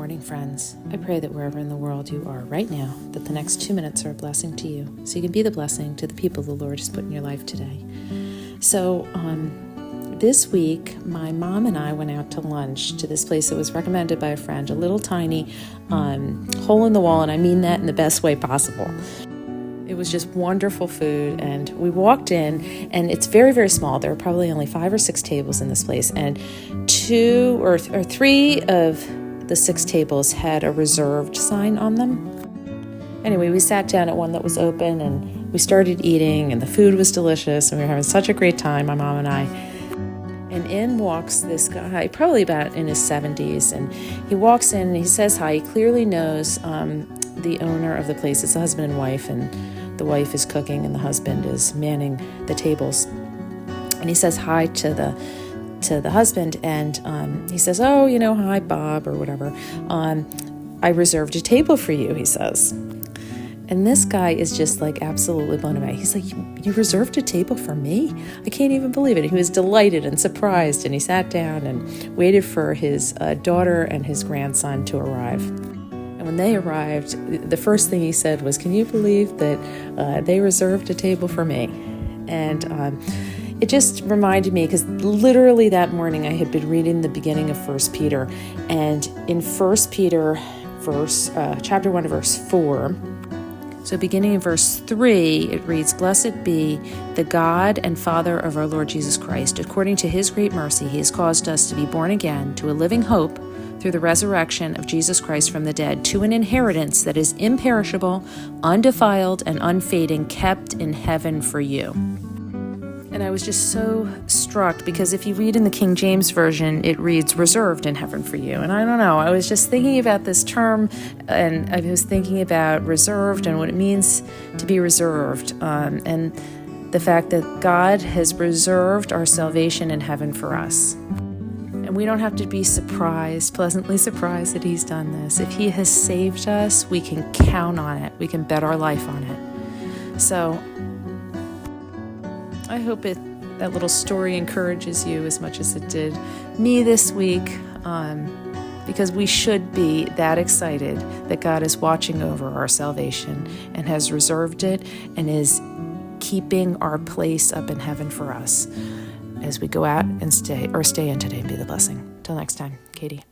morning, friends. I pray that wherever in the world you are right now, that the next 2 minutes are a blessing to you, so you can be the blessing to the people the Lord has put in your life today. So, this week, my mom and I went out to lunch to this place that was recommended by a friend, a little tiny hole in the wall, and I mean that in the best way possible. It was just wonderful food, and we walked in, and it's very, very small. There are probably only 5 or 6 tables in this place, and 2 or 3 of the 6 tables had a reserved sign on them. Anyway, we sat down at one that was open, and we started eating, and the food was delicious, and we were having such a great time, my mom and I. And in walks this guy, probably about in his 70s, and he walks in and he says hi. He clearly knows the owner of the place. It's a husband and wife, and the wife is cooking and the husband is manning the tables. And he says hi to the husband, and he says, "Oh, hi, Bob," or whatever. "I reserved a table for you," he says. And this guy is just like absolutely blown away. He's like, "You reserved a table for me? I can't even believe it." He was delighted and surprised, and he sat down and waited for his daughter and his grandson to arrive. And when they arrived, the first thing he said was, "Can you believe that they reserved a table for me?" And it just reminded me, because literally that morning I had been reading the beginning of 1 Peter, and in 1 Peter chapter 1, verse 4, so beginning in verse 3, it reads, "Blessed be the God and Father of our Lord Jesus Christ. According to his great mercy, he has caused us to be born again to a living hope through the resurrection of Jesus Christ from the dead, to an inheritance that is imperishable, undefiled, and unfading, kept in heaven for you." And I was just so struck, because if you read in the King James Version, it reads "reserved in heaven for you." And I don't know, I was just thinking about this term, and I was thinking about reserved and what it means to be reserved, and the fact that God has reserved our salvation in heaven for us. And we don't have to be pleasantly surprised that he's done this. If he has saved us, we can count on it. We can bet our life on it. So I hope that little story encourages you as much as it did me this week, because we should be that excited that God is watching over our salvation and has reserved it and is keeping our place up in heaven for us as we go out and stay in today and be the blessing. Till next time, Katie.